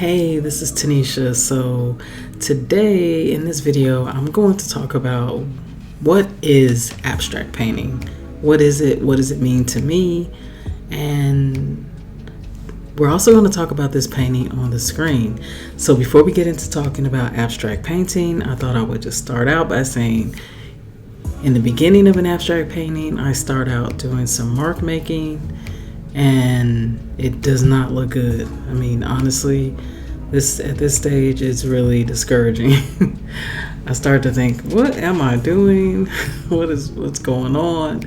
Hey, this is Tanisha. So today in this video, I'm going to talk about what is abstract painting? What is it? What does it mean to me? And we're also going to talk about this painting on the screen. So before we get into talking about abstract painting, I thought I would just start out by saying in the beginning of an abstract painting, I start out doing some mark making, and it does not look good. I mean, honestly, at this stage is really discouraging. I start to think, what am I doing? What's going on?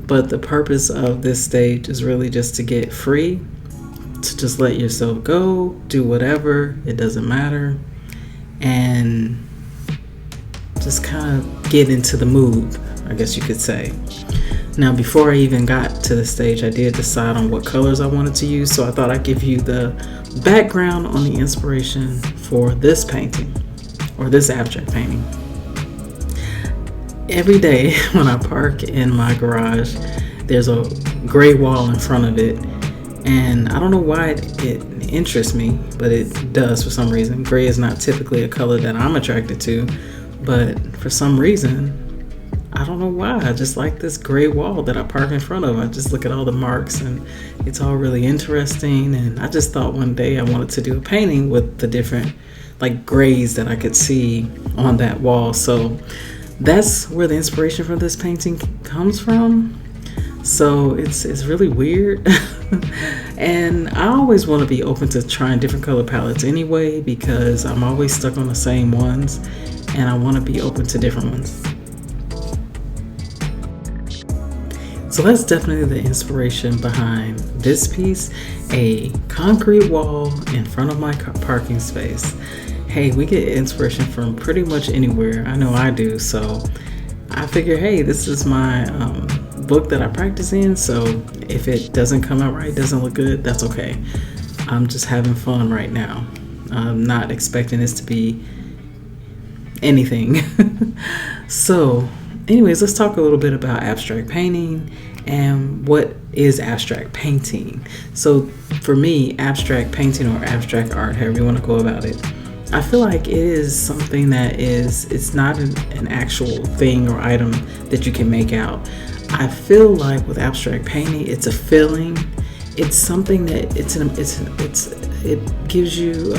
But the purpose of this stage is really just to get free, to just let yourself go, do whatever, it doesn't matter, and just kind of get into the mood, I guess you could say. Now, before I even got to the stage, I did decide on what colors I wanted to use, so I thought I'd give you the background on the inspiration for this painting, or this abstract painting. Every day when I park in my garage, there's a gray wall in front of it, and I don't know why it interests me, but it does for some reason. Gray is not typically a color that I'm attracted to, but for some reason, I don't know why, I just like this gray wall that I park in front of. I just look at all the marks and it's all really interesting, and I just thought one day I wanted to do a painting with the different like grays that I could see on that wall. So that's where the inspiration for this painting comes from. So it's really weird. And I always want to be open to trying different color palettes anyway, because I'm always stuck on the same ones, and I want to be open to different ones. So that's definitely the inspiration behind this piece, a concrete wall in front of my parking space. Hey, we get inspiration from pretty much anywhere. I know I do. So I figure, hey, this is my book that I practice in. So if it doesn't come out right, doesn't look good, that's okay. I'm just having fun right now. I'm not expecting this to be anything. So anyways, let's talk a little bit about abstract painting and what is abstract painting. So for me, abstract painting or abstract art, however you want to go about it, I feel like it is something that it's not an actual thing or item that you can make out. I feel like with abstract painting, it's a feeling. It's something that it gives you,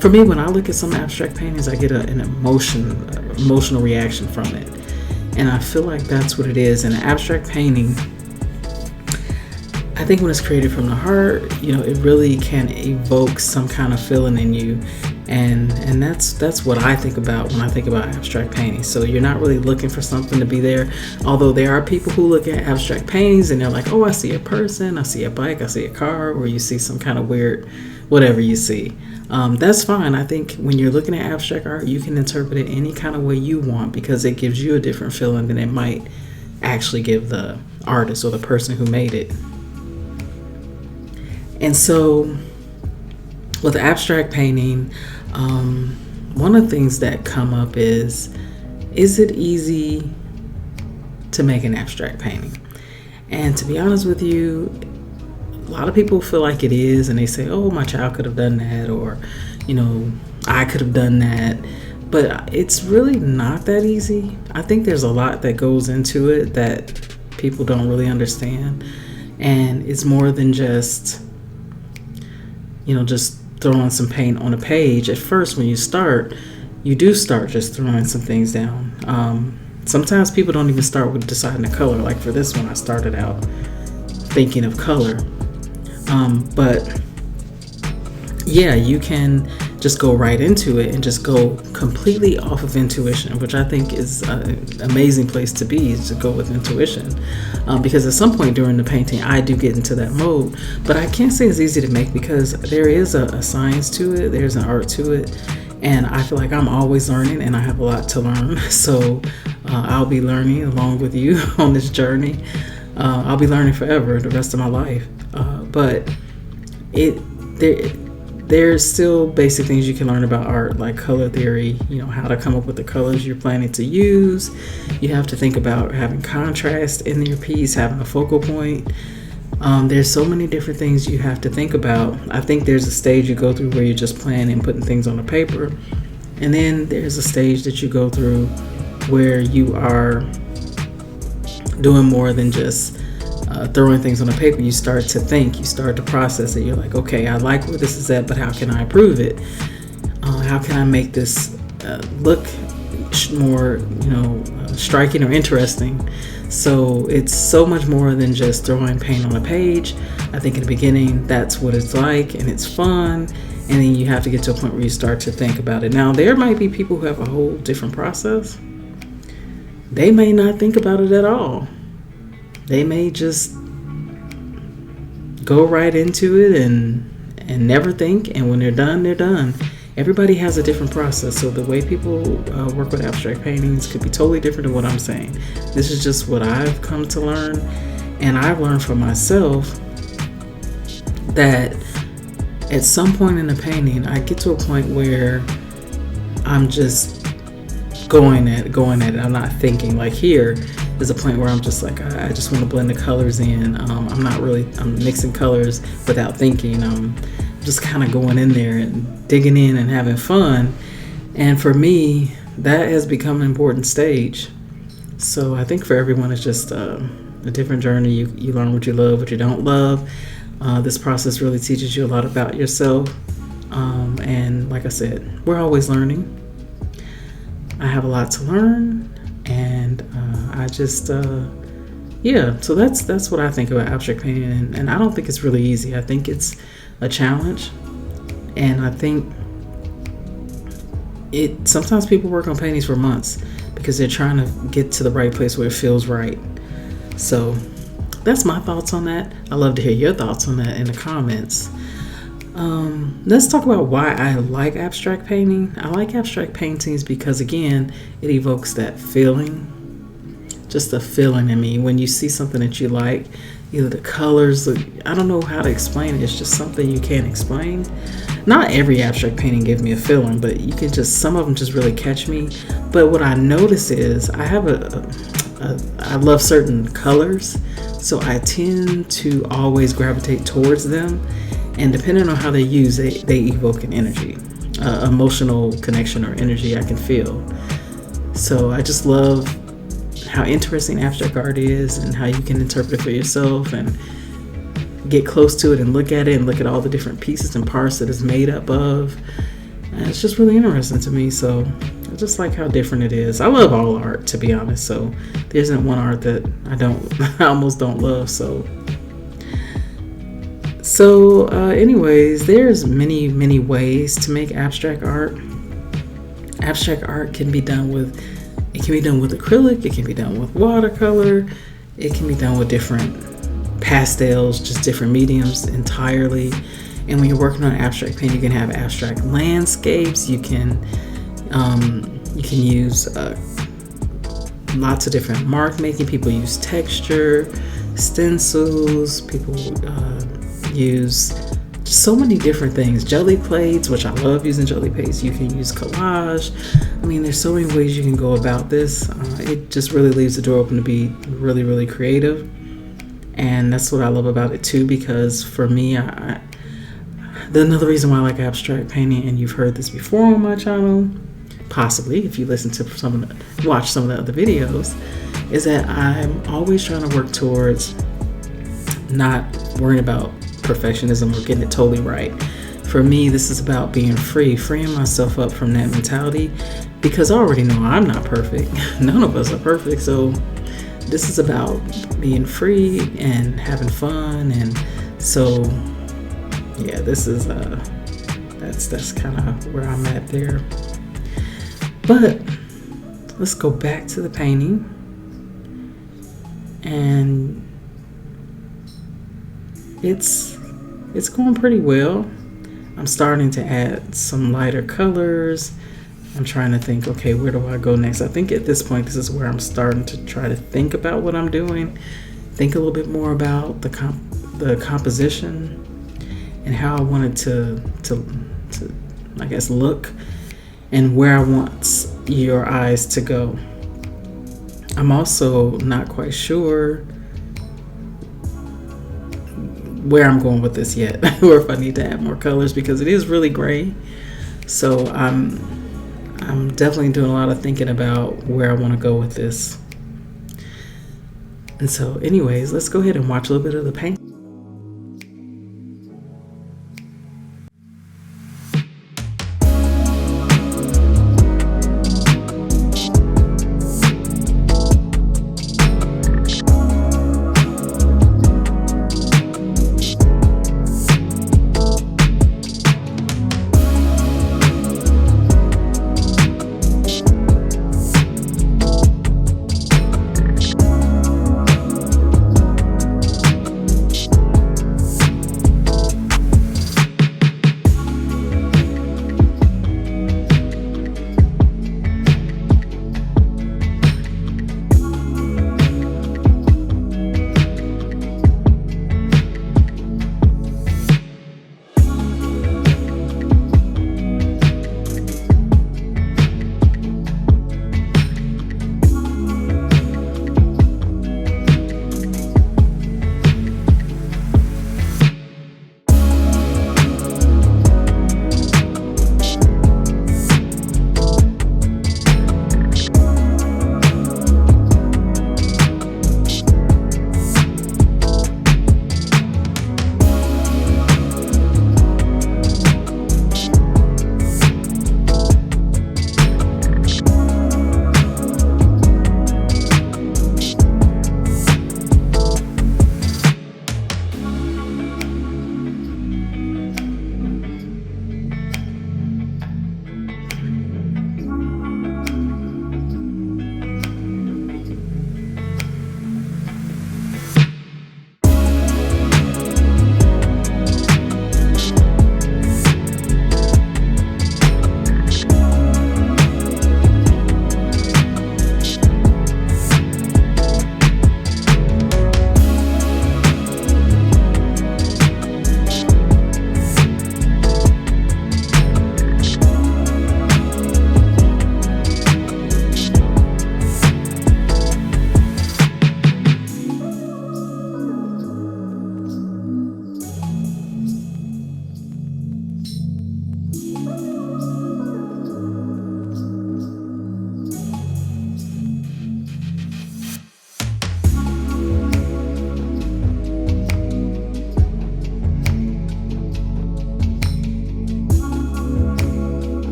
for me, when I look at some abstract paintings, I get an emotional reaction from it. And I feel like that's what it is. And an abstract painting, I think when it's created from the heart, it really can evoke some kind of feeling in you. And that's what I think about when I think about abstract painting. So you're not really looking for something to be there. Although there are people who look at abstract paintings and they're like, oh, I see a person, I see a bike, I see a car, or you see some kind of weird, whatever you see. That's fine. I think when you're looking at abstract art, you can interpret it any kind of way you want, because it gives you a different feeling than it might actually give the artist or the person who made it. And so with abstract painting, one of the things that come up is it easy to make an abstract painting? And to be honest with you, a lot of people feel like it is, and they say, oh, my child could have done that, or I could have done that. But it's really not that easy. I think there's a lot that goes into it that people don't really understand, and it's more than just just throwing some paint on a page. At first, when you start, you do start just throwing some things down. Sometimes people don't even start with deciding a color. Like for this one, I started out thinking of color. But yeah, you can just go right into it and just go completely off of intuition, which I think is an amazing place to be, is to go with intuition. Because at some point during the painting, I do get into that mode, but I can't say it's easy to make, because there is a science to it, there's an art to it, and I feel like I'm always learning, and I have a lot to learn. So I'll be learning along with you on this journey. I'll be learning forever, the rest of my life. But there's still basic things you can learn about art, like color theory, how to come up with the colors you're planning to use. You have to think about having contrast in your piece, having a focal point. There's so many different things you have to think about. I think there's a stage you go through where you're just planning and putting things on the paper. And then there's a stage that you go through where you are doing more than just throwing things on the paper. You start to think, you start to process it. You're like, okay, I like where this is at, but how can I improve it? How can I make this look more, striking or interesting? So it's so much more than just throwing paint on a page. I think in the beginning, that's what it's like, and it's fun. And then you have to get to a point where you start to think about it. Now, there might be people who have a whole different process. They may not think about it at all. They may just go right into it and never think. And when they're done, they're done. Everybody has a different process. So the way people work with abstract paintings could be totally different than what I'm saying. This is just what I've come to learn. And I've learned for myself that at some point in the painting, I get to a point where I'm just going at it. I'm not thinking. Like here is a point where I'm just like, I just want to blend the colors in. I'm mixing colors without thinking. I'm just kind of going in there and digging in and having fun. And for me, that has become an important stage. So I think for everyone, it's just a different journey. You learn what you love, what you don't love. This process really teaches you a lot about yourself. And like I said, we're always learning. I have a lot to learn, and I just, so that's what I think about abstract painting. And I don't think it's really easy. I think it's a challenge. And I think sometimes people work on paintings for months because they're trying to get to the right place where it feels right. So that's my thoughts on that. I love to hear your thoughts on that in the comments. Let's talk about why I like abstract painting. I like abstract paintings because, again, it evokes that feeling, just a feeling in me. When you see something that you like, either the colors, I don't know how to explain it. It's just something you can't explain. Not every abstract painting gives me a feeling, but some of them just really catch me. But what I notice is I love certain colors, so I tend to always gravitate towards them. And depending on how they use it, they evoke an energy, emotional connection or energy I can feel. So I just love how interesting abstract art is and how you can interpret it for yourself and get close to it and look at it and look at all the different pieces and parts that it's made up of. And it's just really interesting to me. So I just like how different it is. I love all art, to be honest. So there isn't one art that I almost don't love. So anyways, there's many ways to make abstract art. Abstract art can be done with acrylic, it can be done with watercolor, it can be done with different pastels, just different mediums entirely. And when you're working on abstract paint, you can have abstract landscapes. You can use lots of different mark making. People use texture, stencils. People use just so many different things. Jelly plates, which I love using jelly plates. You can use collage. I mean, there's so many ways you can go about this. It just really leaves the door open to be really, really creative. And that's what I love about it too, because for me, another reason why I like abstract painting, and you've heard this before on my channel, possibly if you listen to watch some of the other videos, is that I'm always trying to work towards not worrying about perfectionism or getting it totally right. For me, this is about being freeing myself up from that mentality, because I already know I'm not perfect. None of us are perfect. So this is about being free and having fun. And so yeah, this is that's kind of where I'm at there. But let's go back to the painting. And it's going pretty well. I'm starting to add some lighter colors. I'm trying to think, okay, where do I go next? I think at this point, this is where I'm starting to try to think about what I'm doing. Think a little bit more about the composition and how I want it to I guess look, and where I want your eyes to go. I'm also not quite sure where I'm going with this yet, or if I need to add more colors, because it is really gray. So I'm definitely doing a lot of thinking about where I want to go with this. And so anyways, let's go ahead and watch a little bit of the paint.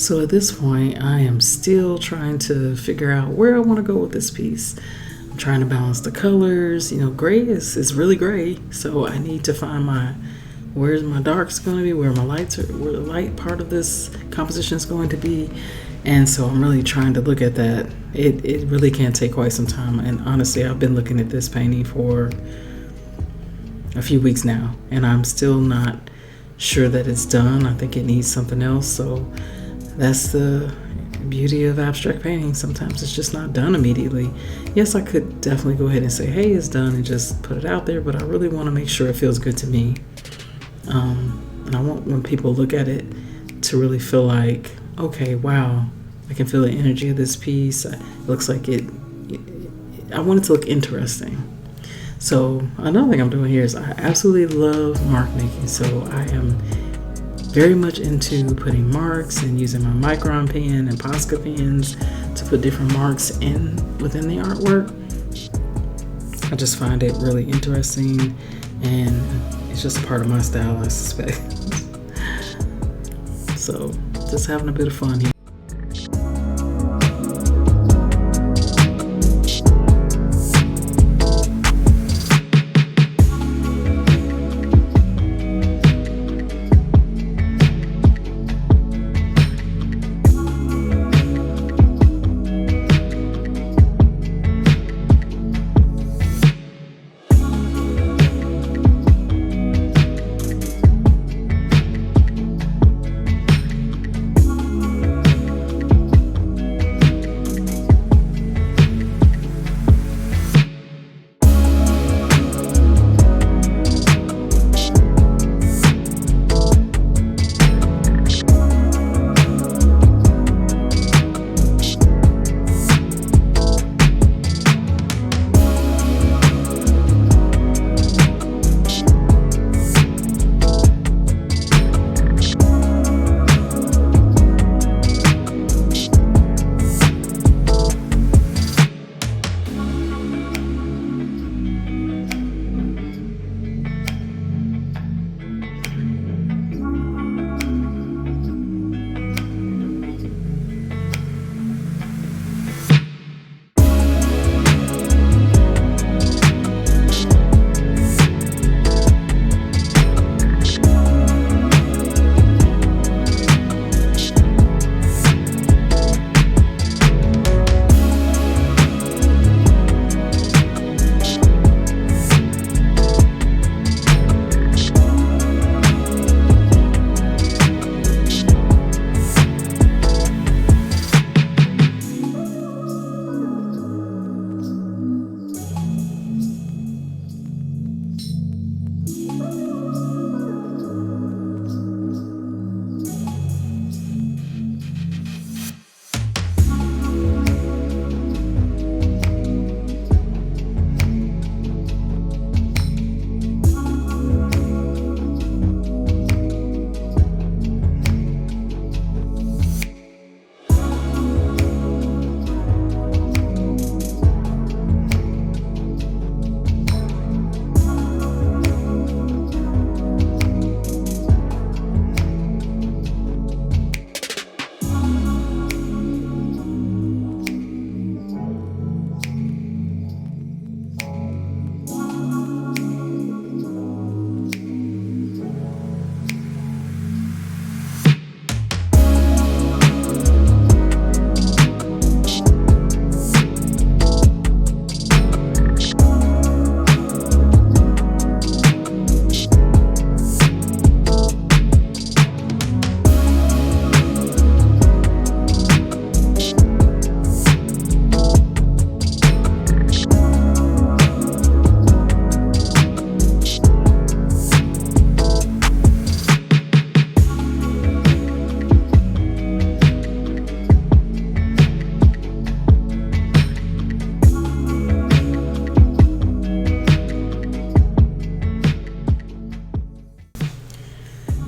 So at this point, I am still trying to figure out where I want to go with this piece. I'm trying to balance the colors. You know, gray is really gray, so I need to find where's my darks going to be, where where the light part of this composition is going to be. And so I'm really trying to look at that. It really can take quite some time. And honestly, I've been looking at this painting for a few weeks now, and I'm still not sure that it's done. I think it needs something else. So that's the beauty of abstract painting. Sometimes it's just not done immediately. Yes, I could definitely go ahead and say, hey, it's done, and just put it out there, but I really want to make sure it feels good to me. And I want, when people look at it, to really feel like, okay, wow, I can feel the energy of this piece. It looks like I want it to look interesting. So another thing I'm doing here is I absolutely love mark making. So I am very much into putting marks and using my Micron pen and Posca pens to put different marks within the artwork. I just find it really interesting, and it's just a part of my style, I suspect. So just having a bit of fun here.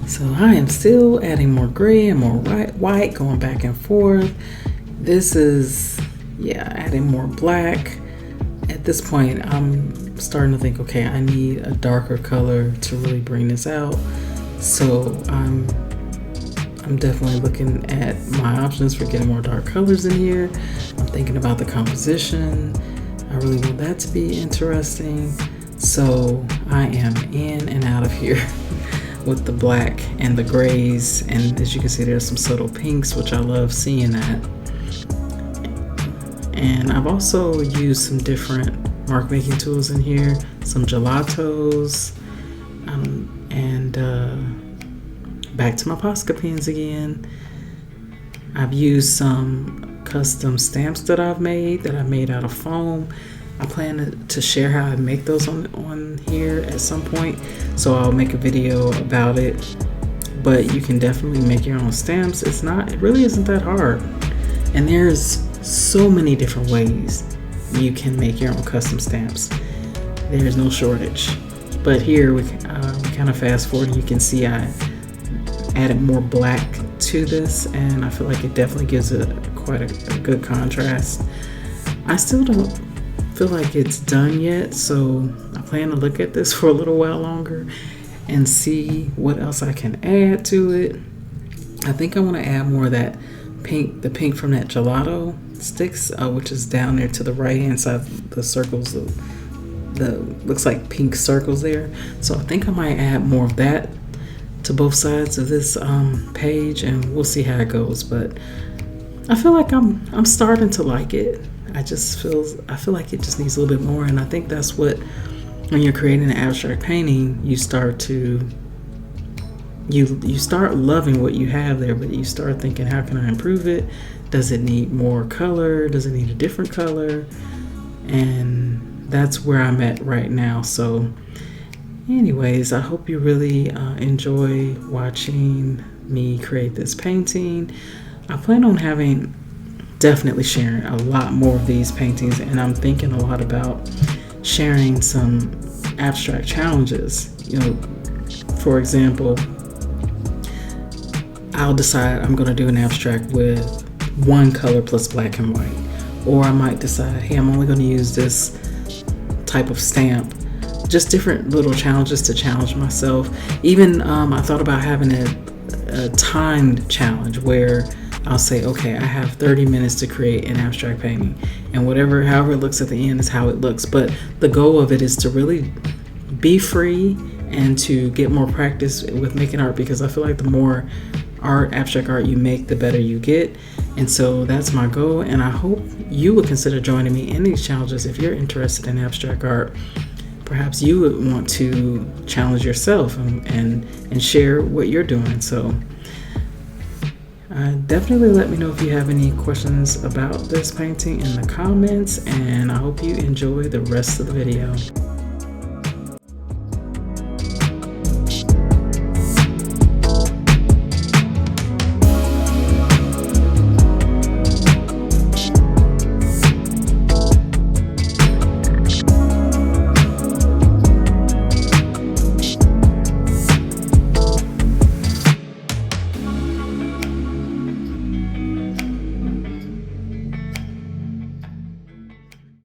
So I am still adding more gray and more white, going back and forth. This is, adding more black. At this point, I'm starting to think, okay, I need a darker color to really bring this out. So I'm I'm definitely looking at my options for getting more dark colors in here. I'm thinking about the composition. I really want that to be interesting. So I am in and out of here with the black and the grays. And as you can see, there's some subtle pinks, which I love seeing that. And I've also used some different mark making tools in here, some gelatos, and back to my Posca pens again. I've used some custom stamps that I've made out of foam. I plan to share how I make those on here at some point, so I'll make a video about it. But you can definitely make your own stamps. It really isn't that hard. And there's so many different ways you can make your own custom stamps. There's no shortage. But here we kind of fast forward. You can see I added more black to this, and I feel like it definitely gives it quite a good contrast. I still don't feel like it's done yet, so I plan to look at this for a little while longer and see what else I can add to it. I think I want to add more of that pink, the pink from that gelato sticks, which is down there to the right hand side of the circles, the looks like pink circles there. So I think I might add more of that to both sides of this page, and we'll see how it goes. But I feel like I'm starting to like it. I feel like it just needs a little bit more, and I think that's what, when you're creating an abstract painting, you start loving what you have there, but you start thinking, how can I improve it? Does it need more color? Does it need a different color? And that's where I'm at right now. So anyways, I hope you really enjoy watching me create this painting. I plan on definitely sharing a lot more of these paintings, and I'm thinking a lot about sharing some abstract challenges. For example, I'll decide I'm going to do an abstract with one color plus black and white, or I might decide, hey, I'm only going to use this type of stamp. Just different little challenges to challenge myself. Even I thought about having a timed challenge where I'll say, okay, I have 30 minutes to create an abstract painting, and however it looks at the end is how it looks. But the goal of it is to really be free and to get more practice with making art, because I feel like the more abstract art you make, the better you get. And so that's my goal, and I hope you would consider joining me in these challenges if you're interested in abstract art. Perhaps you would want to challenge yourself and share what you're doing. So definitely let me know if you have any questions about this painting in the comments, and I hope you enjoy the rest of the video.